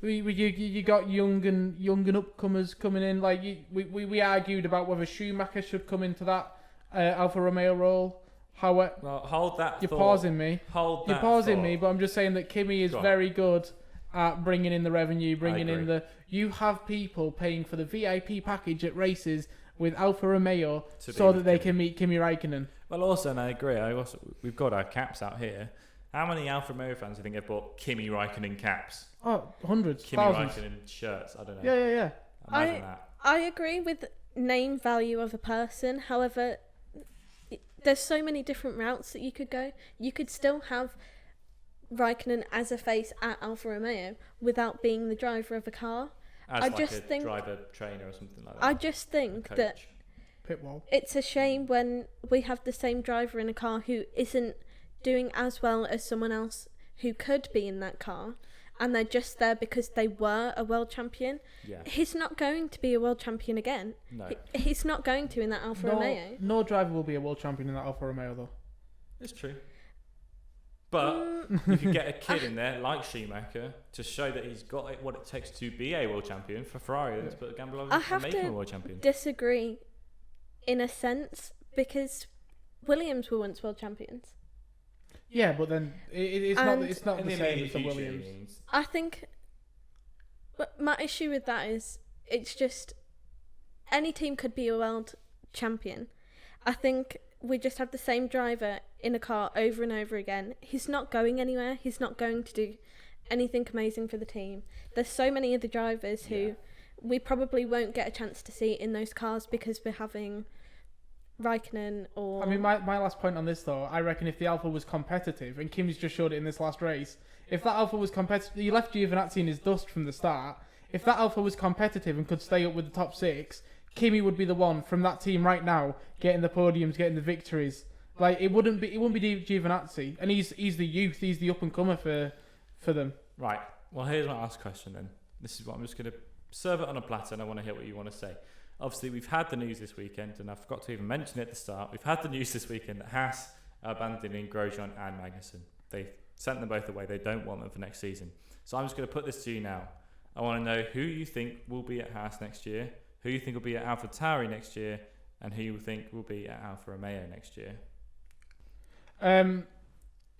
You got young and upcomers coming in. Like we argued about whether Schumacher should come into that Alfa Romeo role. Well, hold that. You're thought. pausing me. Hold that. You're pausing thought. me, but I'm just saying that Kimi is very good at bringing in the revenue, bringing in the. You have people paying for the VIP package at races with Alfa Romeo so that they can meet Kimi Raikkonen. Well, also, and I agree. We've got our caps out here. How many Alfa Romeo fans do you think have bought Kimi Raikkonen caps? Oh, hundreds, Kimi thousands. Raikkonen shirts. I don't know. Yeah. Imagine that. I agree with name value of a person. However, there's so many different routes that you could go. You could still have Raikkonen as a face at Alfa Romeo without being the driver of a car. As a driver trainer or something like that. I just think that Pitwall. it's a shame when we have the same driver in a car who isn't doing as well as someone else who could be in that car, and they're just there because they were a world champion. Yeah. He's not going to be a world champion again. No. He's not going to in that Alfa Romeo. No driver will be a world champion in that Alfa Romeo, though. It's true. But you could get a kid in there like Schumacher to show that he's got what it takes to be a world champion for Ferrari. Let's put a gamble on and make him a world champion. Disagree in a sense, because Williams were once world champions. Yeah, but then it's not the same as the Williams. I think my issue with that is it's just any team could be a world champion. I think we just have the same driver in a car over and over again. He's not going anywhere. He's not going to do anything amazing for the team. There's so many other drivers who we probably won't get a chance to see in those cars because we're having Raikkonen or... I mean, my last point on this, though, I reckon if the Alpha was competitive, and Kimi's just showed it in this last race, if that Alpha was competitive... He left Giovinazzi in his dust from the start. If that Alpha was competitive and could stay up with the top 6, Kimi would be the one from that team right now getting the podiums, getting the victories. Like, it wouldn't be Giovinazzi. And he's the youth, he's the up-and-comer for them. Right. Well, here's my last question then. This is what I'm just going to serve it on a platter, and I want to hear what you want to say. Obviously, we've had the news this weekend, and I forgot to even mention it at the start. We've had the news this weekend that Haas are abandoning Grosjean and Magnussen. They've sent them both away. They don't want them for next season. So I'm just going to put this to you now. I want to know who you think will be at Haas next year, who you think will be at AlphaTauri next year, and who you think will be at Alfa Romeo next year.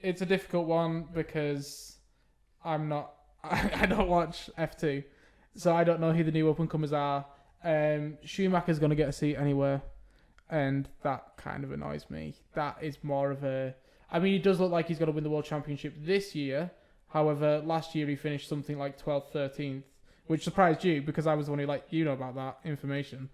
It's a difficult one because I don't watch F2, so I don't know who the new up-and-comers are. Schumacher's going to get a seat anywhere, and that kind of annoys me. That is more of a... I mean, he does look like he's going to win the World Championship this year. However, last year he finished something like 12th, 13th, which surprised you because I was the one who about that information.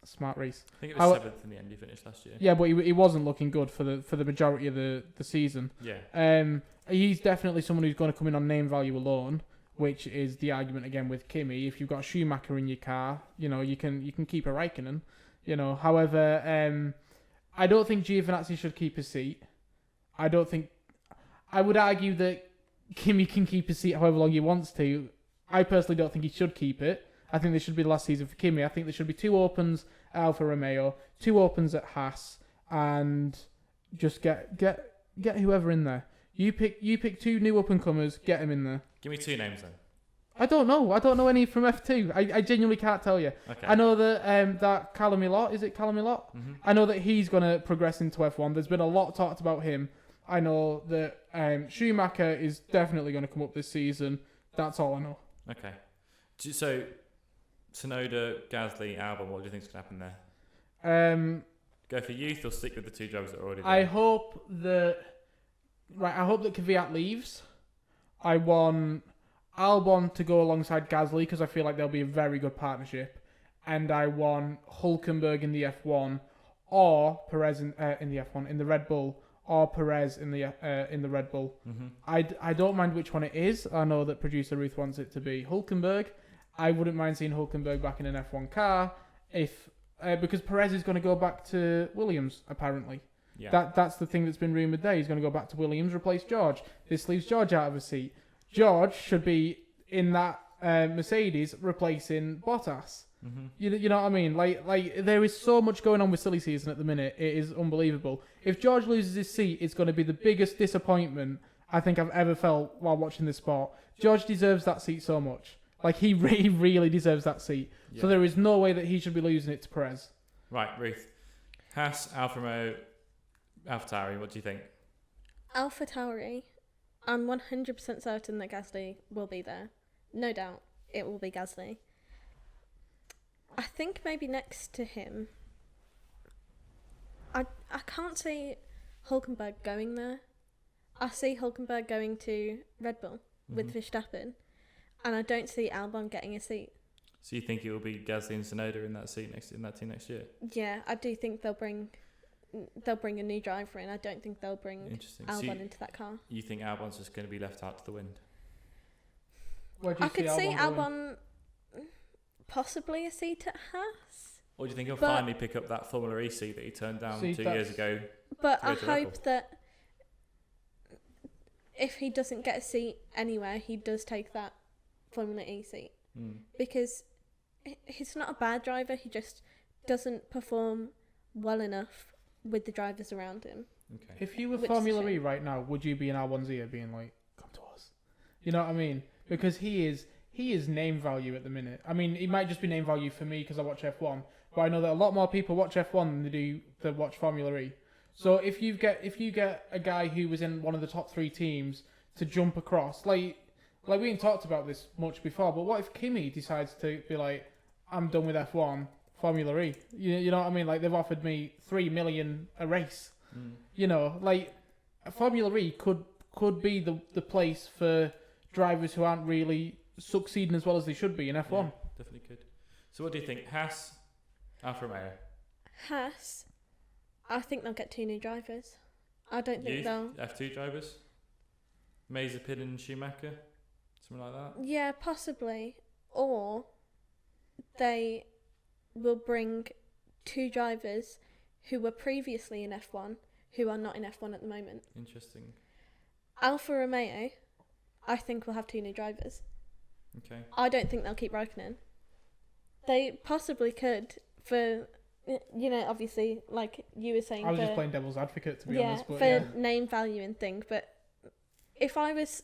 Smart Reese. I think it was 7th in the end he finished last year. Yeah, but he wasn't looking good for the majority of the season. Yeah. He's definitely someone who's going to come in on name value alone, which is the argument again with Kimi. If you've got Schumacher in your car, you can keep a Raikkonen. However, I don't think Giovinazzi should keep his seat. I would argue that Kimi can keep his seat however long he wants to. I personally don't think he should keep it. I think this should be the last season for Kimi. I think there should be 2 opens at Alfa Romeo, 2 opens at Haas, and just get whoever in there. You pick 2 new up and comers, get him in there. Give me 2 names then. I don't know any from F2. I genuinely can't tell you. Okay. I know that that Callum Milot, is it Callum Milot? Mm-hmm. I know that he's going to progress into F1. There's been a lot talked about him. I know that Schumacher is definitely going to come up this season. That's all I know. Okay. So, Tsunoda, Gasly, Albon, what do you think is going to happen there? Go for youth or stick with the 2 drivers that are already there? I hope that Kvyat leaves. I want Albon to go alongside Gasly because I feel like they'll be a very good partnership. And I want Hülkenberg in the F1 or Perez in the F1, in the Red Bull, or Perez in the Red Bull. Mm-hmm. I don't mind which one it is. I know that producer Ruth wants it to be Hülkenberg. I wouldn't mind seeing Hülkenberg back in an F1 car because Perez is going to go back to Williams apparently. Yeah. That's the thing that's been rumoured there. He's going to go back to Williams, replace George. This leaves George out of a seat. George should be in that Mercedes replacing Bottas. Mm-hmm. You know what I mean? Like there is so much going on with silly season at the minute. It is unbelievable. If George loses his seat, it's going to be the biggest disappointment I think I've ever felt while watching this sport. George deserves that seat so much. Like he really deserves that seat. Yeah. So there is no way that he should be losing it to Perez. Right, Ruth. Haas, Alfa Romeo, AlphaTauri. What do you think? AlphaTauri. I'm 100% certain that Gasly will be there. No doubt, it will be Gasly. I think maybe next to him, I can't see Hülkenberg going there. I see Hülkenberg going to Red Bull with Verstappen, and I don't see Albon getting a seat. So you think it will be Gasly and Tsunoda in that team next year? Yeah, I do think they'll bring a new driver in. I don't think they'll bring Albon into that car. You think Albon's just going to be left out to the wind? I could see Albon possibly a seat at Haas. Or do you think he'll finally pick up that Formula E seat that he turned down 2 years ago? But I hope that if he doesn't get a seat anywhere, he does take that Formula E seat. Because he's not a bad driver, he just doesn't perform well enough with the drivers around him. Okay. If you were Formula E right now, would you be in Albon's ear being like, come to us? You know what I mean? Because he is name value at the minute. I mean, he might just be name value for me because I watch F1, but I know that a lot more people watch F1 than they watch Formula E. So if you get a guy who was in one of the top 3 teams to jump across, like we ain't talked about this much before, but what if Kimi decides to be like, I'm done with F1, Formula E? You know what I mean? Like, they've offered me 3 million a race. You know, like, Formula E could be the place for drivers who aren't really succeeding as well as they should be in F1. Yeah, definitely could. So what do you think? Haas, Alfa Romeo? Haas, I think they'll get 2 new drivers. I don't think they'll... F2 drivers? Mazepin and Schumacher? Something like that? Yeah, possibly. Or they will bring 2 drivers who were previously in F1 who are not in F1 at the moment. Interesting. Alfa Romeo, I think, will have 2 new drivers. Okay. I don't think they'll keep Raikkonen. They possibly could for, you know, obviously, like you were saying. I was just playing devil's advocate, to be honest. But for name value and thing. But if I was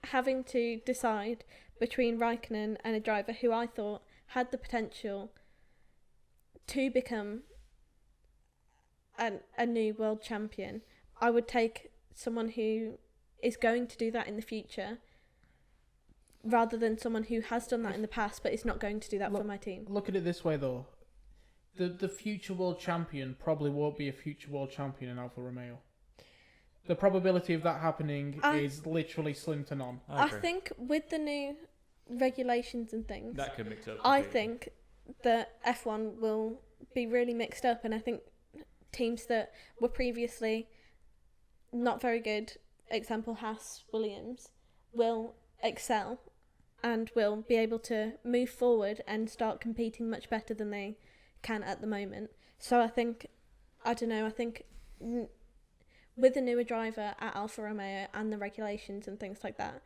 having to decide between Raikkonen and a driver who I thought had the potential to become a new world champion, I would take someone who is going to do that in the future rather than someone who has done that in the past but is not going to do that for my team. Look at it this way, though. The future world champion probably won't be a future world champion in Alfa Romeo. The probability of that happening is literally slim to none. I think with the new regulations and things, that could mix up. I think that F1 will be really mixed up, and I think teams that were previously not very good, example Haas, Williams, will excel and will be able to move forward and start competing much better than they can at the moment. So I think with a newer driver at Alfa Romeo and the regulations and things like that,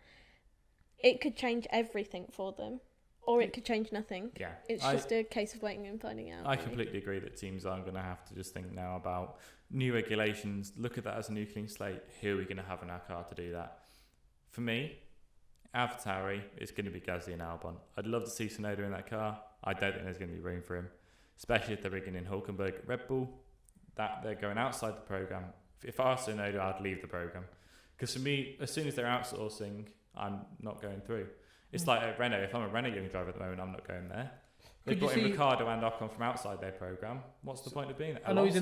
it could change everything for them, or it could change nothing. Yeah, it's just a case of waiting and finding out. I completely agree that teams are going to have to just think now about new regulations, look at that as a new clean slate. Who are we going to have in our car to do that? For me, AlphaTauri is going to be Gasly and Albon. I'd love to see Tsunoda in that car. I don't think there's going to be room for him, especially if they're bringing in Hülkenberg. Red Bull, that they're going outside the program. If I was Tsunoda, I'd leave the program, because for me, as soon as they're outsourcing, I'm not going through. It's like at Renault. If I'm a Renault young driver at the moment, I'm not going there. They've brought in Ricciardo and Ocon from outside their program. What's the point of being there? I know he's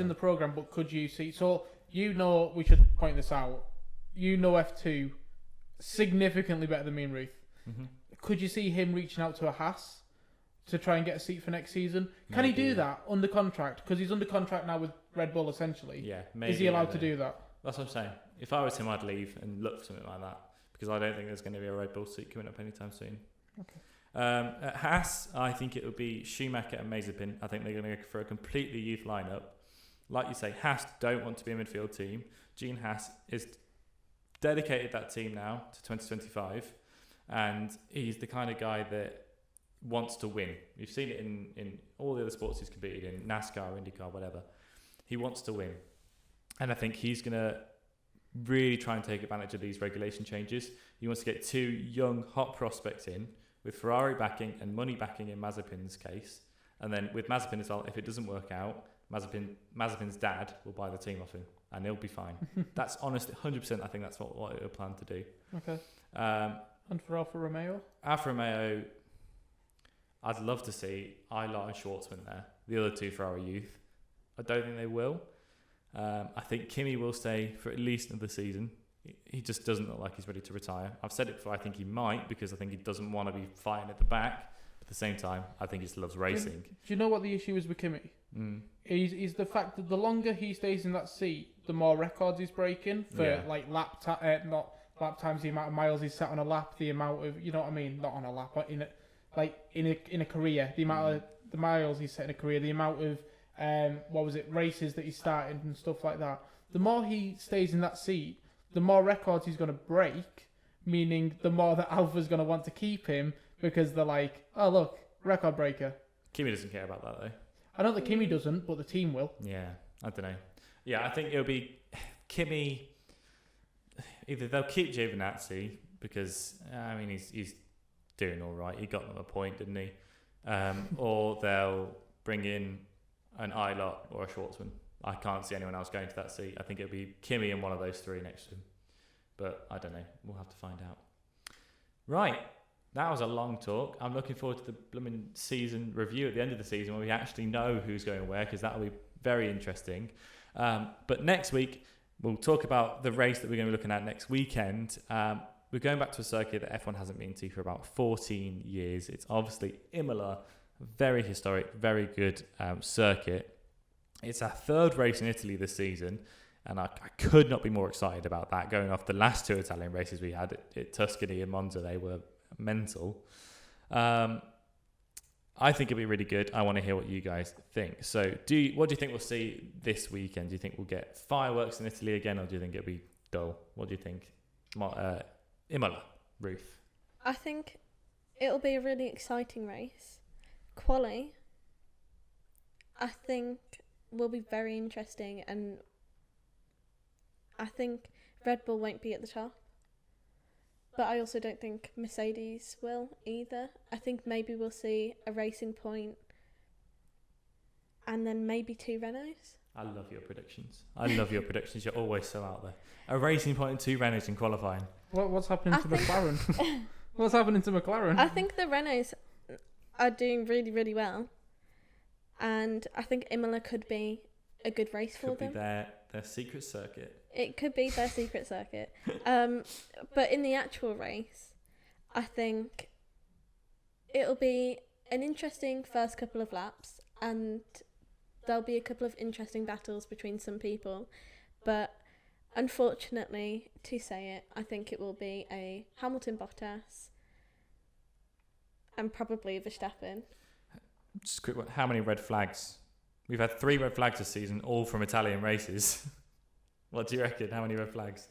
in the program, but could you see? So we should point this out. F2 significantly better than me and Ruth. Mm-hmm. Could you see him reaching out to a Haas to try and get a seat for next season? Can he do that under contract? Because he's under contract now with Red Bull, essentially. Yeah, maybe. Is he allowed to do that? That's what I'm saying. If I was him, I'd leave and look for something like that, because I don't think there's going to be a Red Bull seat coming up anytime soon. Okay. At Haas, I think it would be Schumacher and Mazepin. I think they're going to go for a completely youth lineup. Like you say, Haas don't want to be a midfield team. Gene Haas is dedicated that team now to 2025, and he's the kind of guy that wants to win. We've seen it in all the other sports he's competed in, NASCAR, IndyCar, whatever. He wants to win, and I think he's going to really try and take advantage of these regulation changes. He wants to get 2 young, hot prospects in, with Ferrari backing and money backing in Mazepin's case. And then with Mazepin as well, if it doesn't work out, Mazepin's dad will buy the team off him, and he'll be fine. That's honestly 100%. I think that's what he'll plan to do. Okay. And for Alfa Romeo? Alfa Romeo, I'd love to see Eilert and Schwartzman there. The other 2 Ferrari youth. I don't think they will. I think Kimi will stay for at least another season. He just doesn't look like he's ready to retire. I've said it before, I think he might, because I think he doesn't want to be fighting at the back. But at the same time, I think he just loves racing. Do you know what the issue is with Kimi? Is the fact that the longer he stays in that seat, the more records he's breaking for not lap times, the amount of miles he's set on a lap, the amount of, you know what I mean, not on a lap, but in a career, the amount of the miles he's set in a career, the amount of races that he's starting and stuff like that. The more he stays in that seat, the more records he's going to break, meaning the more that Alpha's going to want to keep him, because they're like, oh look, record breaker. Kimi doesn't care about that though. I know that Kimi doesn't, but the team will. Yeah, I don't know. Yeah, I think it'll be Kimi. Either they'll keep Giovinazzi, because he's doing all right. He got them a point, didn't he? Or they'll bring in an Eilert or a Schwartzman. I can't see anyone else going to that seat. I think it'll be Kimi and one of those three next to him. But I don't know. We'll have to find out. Right. That was a long talk. I'm looking forward to the blooming season review at the end of the season where we actually know who's going where, because that'll be very interesting. But next week, we'll talk about the race that we're going to be looking at next weekend. We're going back to a circuit that F1 hasn't been to for about 14 years. It's obviously Imola, very historic, very good circuit. It's our third race in Italy this season, and I could not be more excited about that. Going off the last two Italian races we had at Tuscany and Monza, they were mental. I think it'll be really good. I want to hear what you guys think. So what do you think we'll see this weekend? Do you think we'll get fireworks in Italy again, or do you think it'll be dull? What do you think? Imola, Ruth. I think it'll be a really exciting race. Quali, I think, will be very interesting, and I think Red Bull won't be at the top. But I also don't think Mercedes will either. I think maybe we'll see a Racing Point and then maybe 2 Renaults. I love your predictions. You're always so out there. A Racing Point and 2 Renaults in qualifying. What's happening to McLaren? What's happening to McLaren? I think the Renaults are doing really, really well. And I think Imola could be a good race for them. Could be their secret circuit. It could be their secret circuit. But in the actual race, I think it'll be an interesting first couple of laps, and there'll be a couple of interesting battles between some people. But unfortunately, to say it, I think it will be a Hamilton-Bottas and probably Verstappen. Just a quick one. How many red flags? We've had 3 red flags this season, all from Italian races. What do you reckon? How many red flags?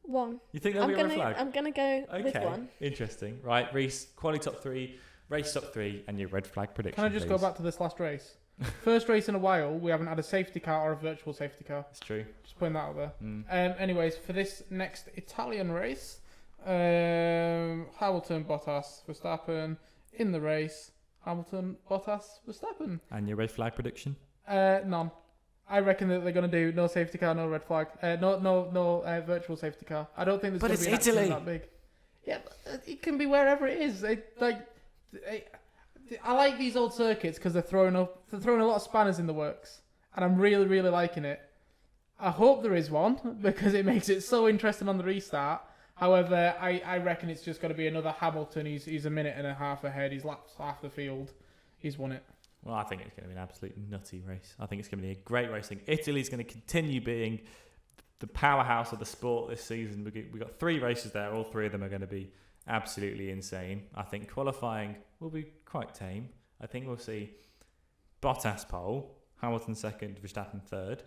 1. You think there'll be a red flag? I'm going to go with 1. Interesting. Right, Reese, quali top 3, race top 3, and your red flag prediction. Can I just go back to this last race? First race in a while, we haven't had a safety car or a virtual safety car. It's true. Just putting that out there. Anyways, for this next Italian race, Hamilton, Bottas, Verstappen in the race. Hamilton, Bottas, Verstappen. And your red flag prediction? None. I reckon that they're going to do no safety car, no red flag, no virtual safety car. I don't think there's going to be an accident that big. Yeah, but it can be wherever it is. I like these old circuits because they're throwing a lot of spanners in the works, and I'm really, really liking it. I hope there is one because it makes it so interesting on the restart. However, I reckon it's just going to be another Hamilton. He's a minute and a half ahead. He's lapped half the field. He's won it. Well, I think it's going to be an absolute nutty race. I think it's going to be a great racing. Italy's going to continue being the powerhouse of the sport this season. We've got 3 races there. All 3 of them are going to be absolutely insane. I think qualifying will be quite tame. I think we'll see Bottas pole, Hamilton second, Verstappen third.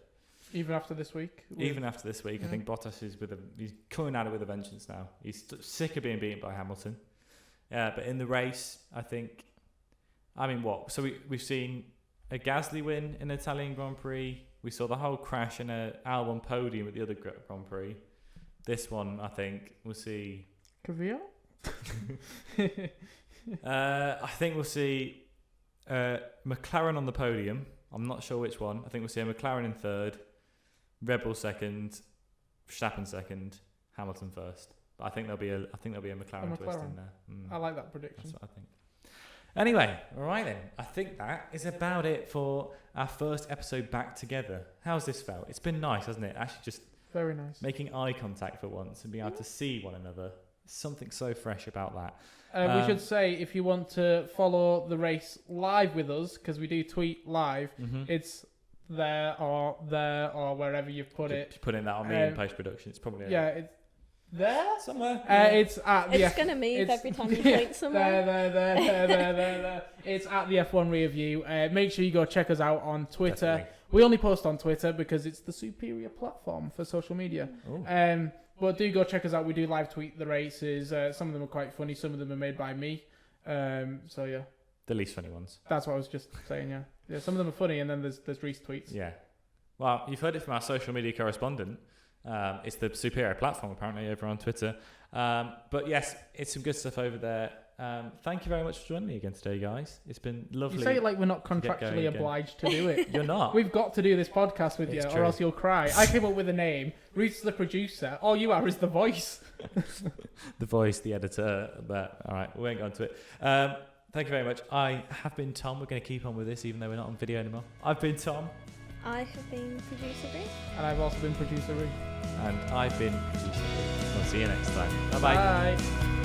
Even after this week? I think Bottas is he's coming at it with a vengeance now. He's sick of being beaten by Hamilton. But in the race, So we've seen a Gasly win in an Italian Grand Prix. We saw the whole crash in an Albon podium at the other Grand Prix. This one, I think, we'll see... Cavillo? I think we'll see McLaren on the podium. I'm not sure which one. I think we'll see a McLaren in third, Red Bull second, Verstappen second, Hamilton first. But I think there'll be a McLaren twist in there. I like that prediction. That's what I think. Anyway, all right then. I think that is about it for our first episode back together. How's this felt? It's been nice, hasn't it? Actually, just very nice. Making eye contact for once and being able to see one another. Something so fresh about that. We should say, if you want to follow the race live with us, because we do tweet live, it's there or wherever you've put it. Just putting that on me in post-production. It's probably... it's there somewhere. It's at the It's going to move every time you point somewhere. There. It's at the F1 Rearview. Make sure you go check us out on Twitter. Definitely. We only post on Twitter because it's the superior platform for social media. But do go check us out. We do live tweet the races. Some of them are quite funny. Some of them are made by me. So yeah. The least funny ones. That's what I was just saying. Yeah. Some of them are funny, and then there's Reese tweets. Yeah. Well, you've heard it from our social media correspondent. It's the superior platform apparently over on Twitter. But yes, it's some good stuff over there. Thank you very much for joining me again today, guys. It's been lovely. You say it like we're not get going contractually again. obliged to do it. You're not. We've got to do this podcast with It's you, true. or else you'll cry. I came up with a name. Reed's the producer. All you are is the voice. The voice, the editor. But all right, we won't go into it. Thank you very much. I have been Tom. We're going to keep on with this, even though we're not on video anymore. I've been Tom. I have been producer Bree. And I've also been producer Reed. And I've been producer. We'll see you next time. Bye-bye. Bye.